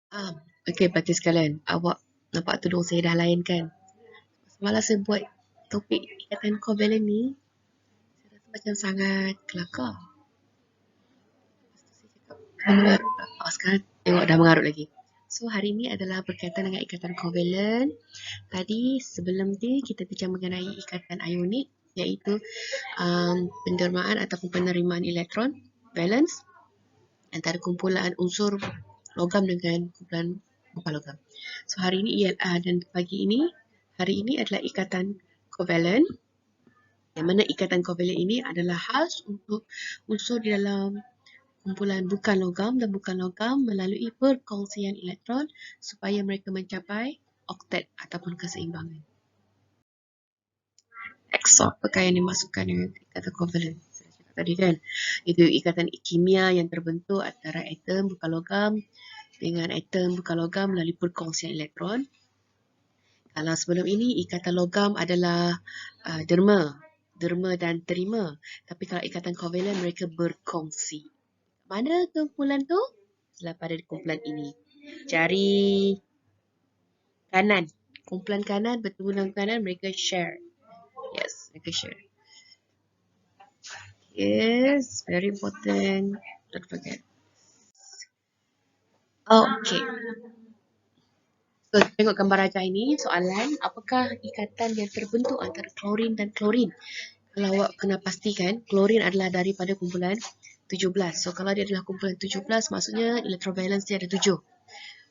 Ah, okey parti sekalian. Awak nampak tudung saya dah lain kan? Semalam saya buat topik ikatan kovalent ni, saya rasa macam sangat kelakar. Mengarut. Sekarang tengok dah mengarut lagi. So, hari ni adalah berkaitan dengan ikatan kovalent. Tadi sebelum ni kita bincang mengenai ikatan ionik, iaitu pendermaan ataupun penerimaan elektron, valence, antara kumpulan unsur logam dengan kumpulan bukan logam. So hari ini dan pagi ini, hari ini adalah ikatan kovalent. Yang mana ikatan kovalent ini adalah khas untuk unsur di dalam kumpulan bukan logam dan bukan logam melalui perkongsian elektron supaya mereka mencapai oktet ataupun keseimbangan. XOR apakah yang dimasukkan dengan ikatan kovalent? Saya cakap tadi kan, itu ikatan kimia yang terbentuk antara atom bukan logam dengan atom bukan logam melalui perkongsian elektron. Kalau sebelum ini ikatan logam adalah derma dan terima. Tapi kalau ikatan kovalent mereka berkongsi. Mana kumpulan tu? Adalah pada kumpulan ini. Jari kanan. Kumpulan kanan bertemu dengan kanan mereka share. Yes, mereka share. Yes, very important. Don't forget. Okay. So, tengok gambar rajah ini, soalan, apakah ikatan yang terbentuk antara klorin dan klorin? Kalau awak kena pastikan, klorin adalah daripada kumpulan 17. So, kalau dia adalah kumpulan 17, maksudnya electrovalence dia ada 7.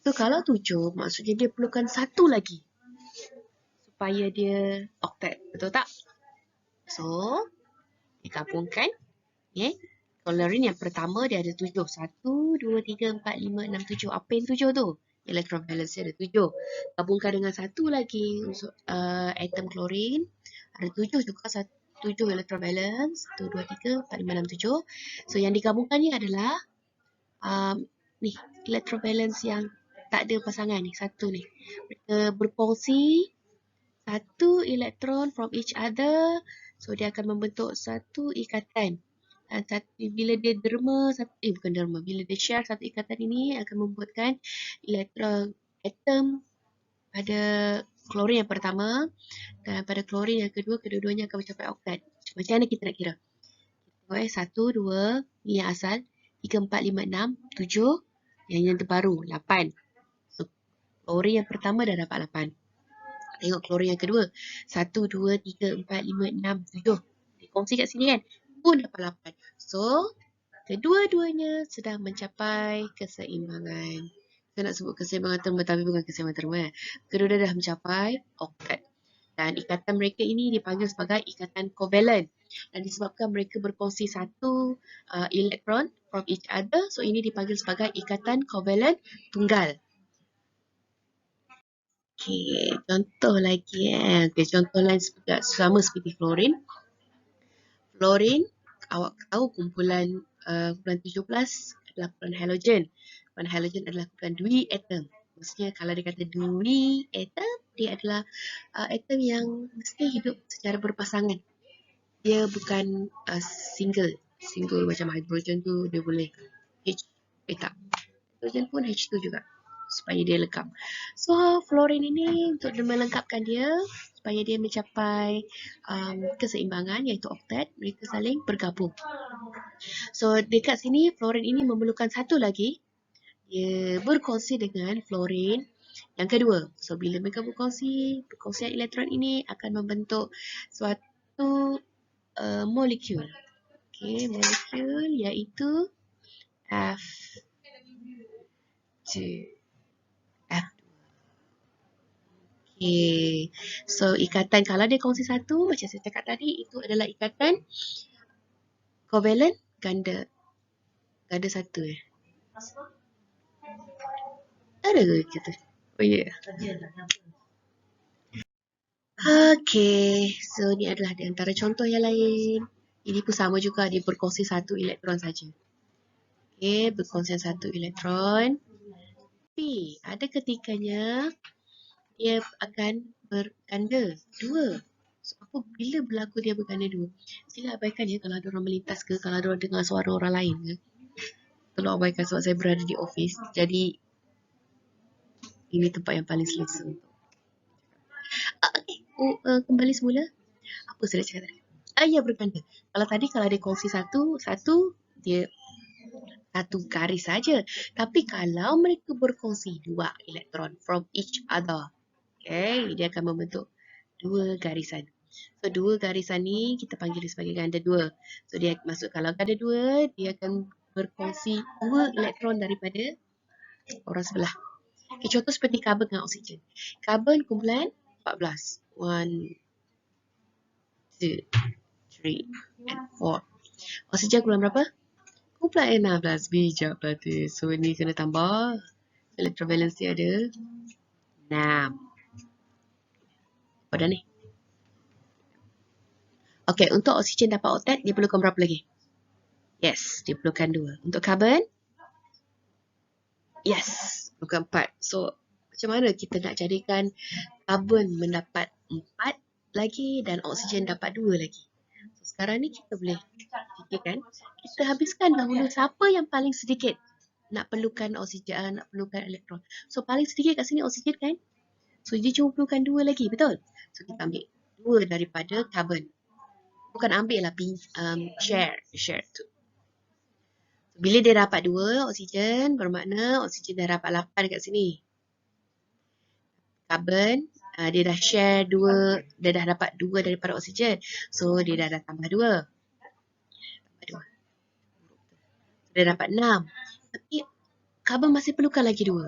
So, kalau 7, maksudnya dia perlukan satu lagi supaya dia oktet. Betul tak? So, digabungkan. Okay. Klorin yang pertama dia ada 7. 1, 2, 3, 4, 5, 6, 7. Apa yang 7 tu? Electrovalence dia ada 7. Gabungkan dengan satu lagi untuk atom klorin. Ada 7 juga. 7 electrovalence. 1, 2, 3, 4, 5, 6, 7. So yang digabungkan ni adalah ni electrovalence yang tak ada pasangan ni. Satu ni. Mereka berkongsi satu elektron from each other. So dia akan membentuk satu ikatan. Dan bila dia derma, bukan derma, bila dia share satu ikatan ini akan membuatkan elektron atom pada klorin yang pertama dan pada klorin yang kedua, kedua-duanya akan mencapai oktat. Macam mana kita nak kira? Tengok 1, 2, ni yang asal, 3, 4, 5, 6, 7, yang terbaru, 8. So, klorin yang pertama dah dapat 8. Tengok klorin yang kedua, 1, 2, 3, 4, 5, 6, 7. Dikongsi kat sini kan? Pun dapat 8. So, kedua-duanya sedang mencapai keseimbangan. Saya nak sebut keseimbangan terma tapi bukan keseimbangan terma. Kedua-dua dah mencapai oktat. Dan ikatan mereka ini dipanggil sebagai ikatan kovalent. Dan disebabkan mereka berkongsi satu elektron from each other, so ini dipanggil sebagai ikatan kovalent tunggal. Okey, contoh lagi Okay, contoh lain sama seperti fluorin. Fluorin, awak tahu kumpulan 17 adalah kumpulan halogen. Kumpulan halogen adalah kumpulan dwi atom. Maksudnya kalau dia kata dwi atom, dia adalah atom yang mesti hidup secara berpasangan. Dia bukan single. Single macam hidrogen tu dia boleh tak. Hidrogen pun H2 juga supaya dia lengkap. So fluorin ini untuk melengkapkan dia supaya dia mencapai keseimbangan iaitu oktat, mereka saling bergabung. So dekat sini fluorin ini memerlukan satu lagi, dia berkongsi dengan fluorin yang kedua. So bila mereka berkongsi, perkongsian elektron ini akan membentuk suatu molekul. Okay, molekul iaitu F2. Okay. So, ikatan kalau dia kongsi satu, macam saya cakap tadi, itu adalah ikatan kovalent ganda. Ganda satu Ada ke kita? Oh ya. Okay. So, ni adalah di antara contoh yang lain. Ini pun sama juga, dia berkongsi satu elektron saja. Okay, berkongsi satu elektron. Tapi, ada ketikanya dia akan berganda dua. So, bila berlaku dia berganda dua? Sila abaikan ya kalau ada orang melintas ke, kalau ada orang dengar suara orang lain ke. Tolong abaikan sebab saya berada di office. Jadi, Ini tempat yang paling selesa. Okay. Kembali semula. Apa saya nak cakap tadi? Ya, berganda. Kalau ada kongsi satu dia satu garis saja. Tapi kalau mereka berkongsi dua elektron from each other, okay, dia akan membentuk dua garisan. So, dua garisan ni kita panggil dia sebagai ganda dua. So, dia masuk kalau ganda dua, dia akan berkongsi dua elektron daripada orang sebelah. Okay, contoh seperti karbon dengan oksigen. Karbon kumpulan 14. 1, 2, 3, and 4. Oksigen kumpulan berapa? Kumpulan 16. Bijak berarti. So, ni kena tambah. Electrovalence dia ada 6. Pada ni. Okay, untuk oksigen dapat oktet, dia perlukan berapa lagi? Yes, dia perlukan 2. Untuk karbon? Yes, perlukan 4. So, macam mana kita nak jadikan karbon mendapat 4 lagi dan oksigen dapat 2 lagi? So, sekarang ni kita boleh fikirkan, kita habiskan dahulu siapa yang paling sedikit nak perlukan oksigen, nak perlukan elektron. So, paling sedikit kat sini oksigen kan? So, dia cuma perlukan 2 lagi, betul? So, kita ambil 2 daripada karbon. Bukan ambil lah, share tu. Bila dia dapat 2 oksigen, bermakna oksigen dah dapat 8 kat sini. Karbon, dia dah share 2, dia dah dapat 2 daripada oksigen. So, dia dah tambah 2. Dia dapat 6. Tapi, karbon masih perlukan lagi 2.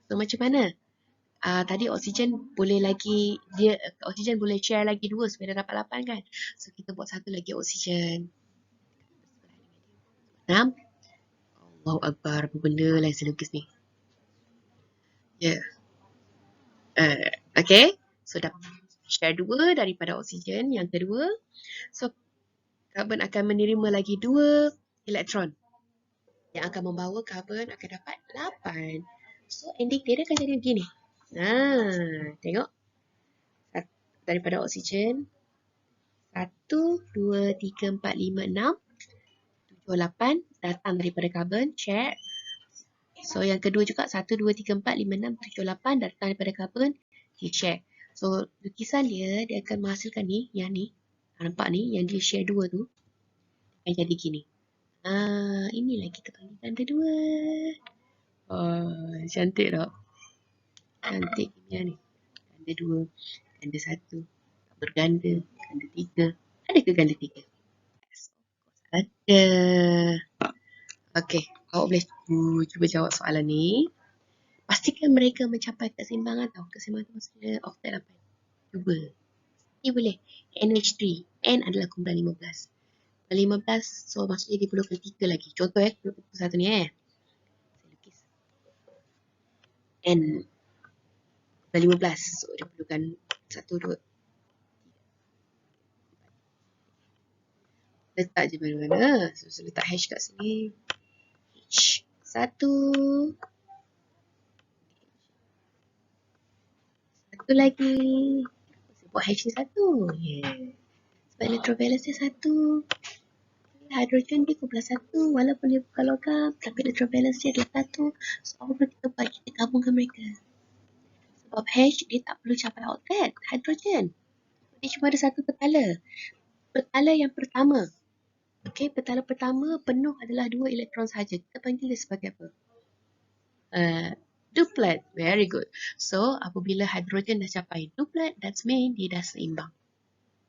So, macam mana? Tadi oksigen boleh oksigen boleh share lagi 2 supaya dia dapat 8 kan? So, kita buat satu lagi oksigen. 6. Allahu Akbar, apa benda lah saya lukis ni. Ya. Okay. So, dah share 2 daripada oksigen. Yang kedua, so karbon akan menerima lagi 2 elektron. Yang akan membawa karbon akan dapat 8. So, ending dia akan jadi begini. Tengok. Daripada oksigen. 1, 2, 3, 4, 5, 6, 7, 8 datang daripada karbon, share. So, yang kedua juga 1, 2, 3, 4, 5, 6, 7, 8 datang daripada karbon, di-share. So, lukisan dia akan menghasilkan ni, yang ni. Nampak ni, yang dia share 2 tu. Akan jadi gini. Inilah kita panggil ganda 2. Cantik tak? Cantik yang ni. Ganda 2, ganda 1, berganda, ganda 3. Ada ke ganda 3? Yes, ada. Okey, awak boleh cuba jawab soalan ni. Pastikan mereka mencapai keseimbangan tau. Keseimbangan tu maksudnya oktet apa? Cuba. Ni boleh. NH3. N adalah kumpulan 15. 15, so maksudnya dia perlukan 3 lagi. Contoh satu ni Saya lukis. N. Kumpulan 15. So dia perlukan 1, 2. Letak je mana-mana. So letak hash kat sini. H. 1. Satu lagi. Saya buat hash ni 1. Yeah. Sebab electrovalence dia 1. Hidrogen dia kumpulan 1. Walaupun dia bukan logam, tapi electrovalence dia adalah 1. So apa perlu kita buat? Kita gabungkan mereka. Sebab H dia tak perlu capai oktet. Hidrogen. Dia cuma ada satu petala. Petala yang pertama. Okey, petala pertama penuh adalah 2 elektron sahaja. Kita panggil dia sebagai apa? Duplet. Very good. So, apabila hidrogen dah capai duplet, that's mean dia dah seimbang.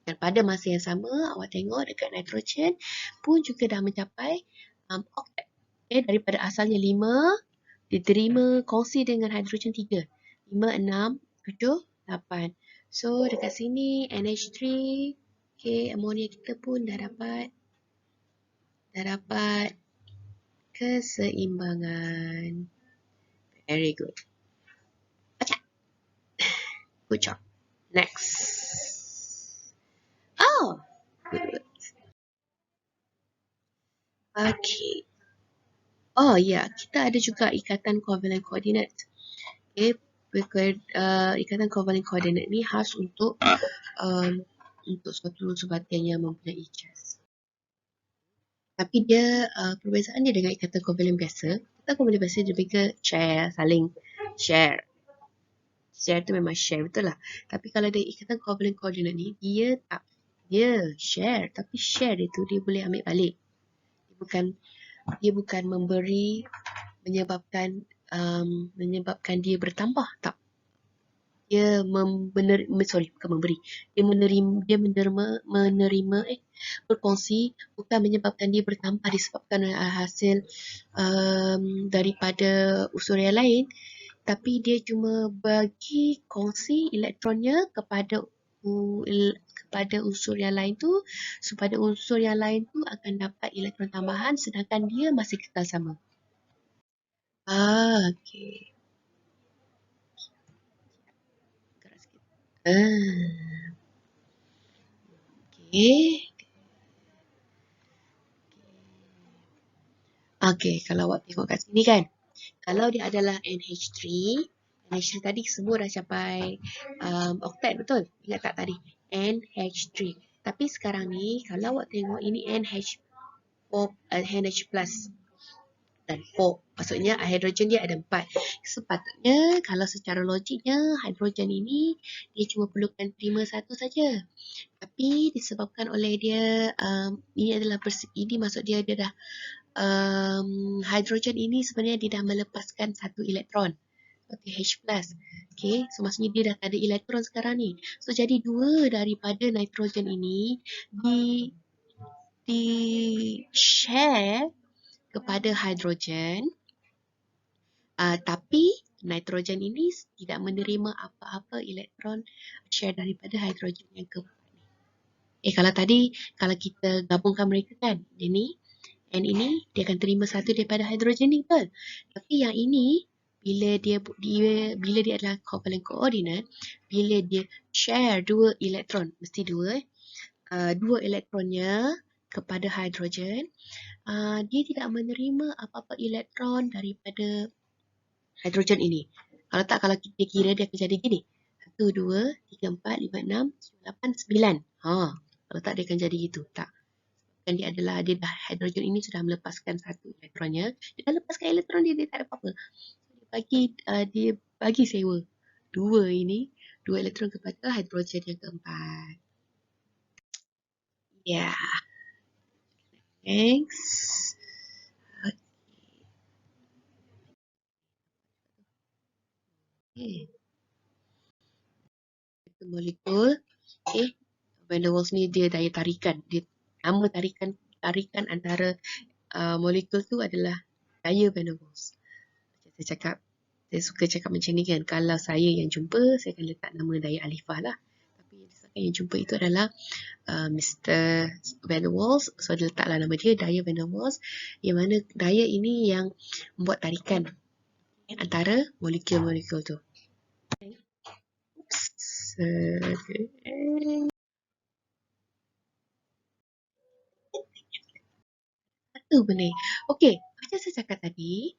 Dan pada masa yang sama, awak tengok dekat nitrogen pun juga dah mencapai oktet. Okay, daripada asalnya 5, diterima kongsi dengan hidrogen 3. 5, 6, 7, 8. So, dekat sini NH3, okay, amonia kita pun dah dapat keseimbangan. Very good. Okay. Good job. Next. Oh, good. Okay. Oh ya, kita ada juga ikatan covalent coordinate. Okay, ikatan covalent coordinate ni khas untuk suatu sebatian yang mempunyai charge. Tapi dia perbezaan dia dengan ikatan covalent biasa. Ikatan covalent biasa dia lebih ke saling share. Share tu memang share betul lah. Tapi kalau dia ikatan covalent coordinate ni, dia tak, dia share. Tapi share dia tu dia boleh ambil balik. Dia bukan memberi menyebabkan dia bertambah, tak. Dia bukan memberi. Dia menerima berkongsi bukan menyebabkan dia bertambah disebabkan hasil daripada unsur yang lain, tapi dia cuma bagi kongsi elektronnya kepada unsur yang lain tu, supaya unsur yang lain tu akan dapat elektron tambahan sedangkan dia masih kekal sama. Okey. Gerak sikit. Okey. Okey, kalau awak tengok kat sini kan, kalau dia adalah NH3 tadi semua dah capai oktet, betul? Ingat tak tadi? NH3. Tapi sekarang ni, kalau awak tengok ini NH plus dan 4. Maksudnya hidrogen dia ada 4. Sepatutnya kalau secara logiknya hidrogen ini dia cuma perlukan terima satu saja. Tapi disebabkan oleh dia ini maksud dia dah hidrogen ini sebenarnya dia dah melepaskan satu elektron. Seperti H+. Okay, so maksudnya dia dah tak ada elektron sekarang ni. So jadi dua daripada nitrogen ini di share kepada hidrogen, tapi nitrogen ini tidak menerima apa-apa elektron share daripada hidrogen yang keempat ni. Kalau kita gabungkan mereka kan, ini N ini dia akan terima satu daripada hidrogen ni, betul? Tapi yang ini bila dia adalah covalent coordinate, bila dia share dua elektron, mesti dua elektronnya kepada hidrogen, dia tidak menerima apa-apa elektron daripada hidrogen ini. Kalau kita kira dia akan jadi gini. 1, 2, 3, 4, 5, 6, 7, 8, 9. Kalau tak dia akan jadi gitu. Tak. Dan dia dah hidrogen ini sudah melepaskan satu elektronnya. Dia dah lepaskan elektron dia tak ada apa-apa. Dia bagi sewa dua elektron kepada hidrogen yang keempat. Yeah. Thanks. Okay. Molekul. Okay. Van der Waals ni dia daya tarikan. Nama tarikan antara molekul tu adalah daya Van der Waals. Saya suka cakap macam ni kan. Kalau saya yang jumpa, saya akan letak nama daya alifah lah. Tapi yang jumpa itu adalah Mr. Van der Waals. So dia letaklah nama dia daya Van der Waals. Yang mana daya ini yang membuat tarikan antara molekul-molekul tu. Satu benda. Okey, macam saya cakap tadi,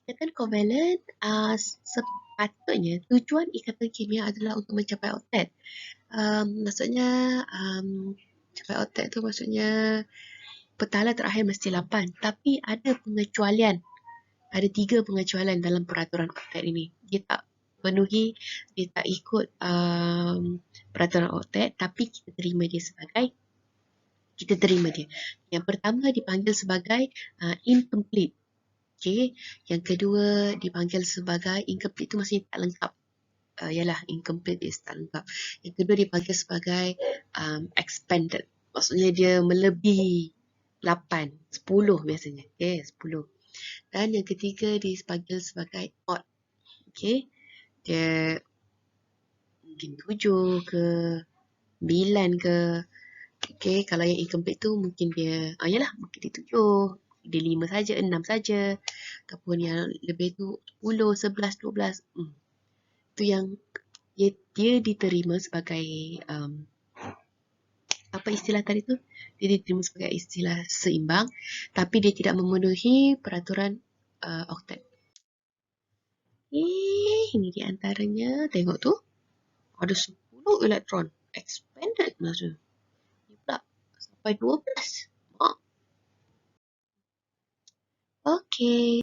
ikatan kovalent sepatutnya tujuan ikatan kimia adalah untuk mencapai oktet. Maksudnya capai oktet tu maksudnya petala terakhir mesti 8. Tapi ada pengecualian. Ada 3 pengecualian dalam peraturan oktet ini. Dia tak penuhi, dia tak ikut peraturan oktet, tapi kita terima dia. Yang pertama dipanggil sebagai incomplete. Okay. Yang kedua dipanggil sebagai incomplete tu maksudnya tak lengkap. Incomplete is tak lengkap. Yang kedua dipanggil sebagai expanded. Maksudnya dia melebihi 8, 10 biasanya. Okay, 10. Dan yang ketiga dipanggil sebagai odd. Okay. Dia mungkin 7 ke 9 ke. Okay, kalau yang incomplete tu mungkin dia, mungkin dia 7, dia 5 saja, 6 saja. Ataupun yang lebih tu 10, 11, 12. Itu yang dia diterima sebagai apa istilah tadi tu? Dia diterima sebagai istilah seimbang, tapi dia tidak memenuhi peraturan oktet. Ini di antaranya, tengok tu. Ada 10 elektron. Expanded maksudnya. Ini pula sampai 12. Okay.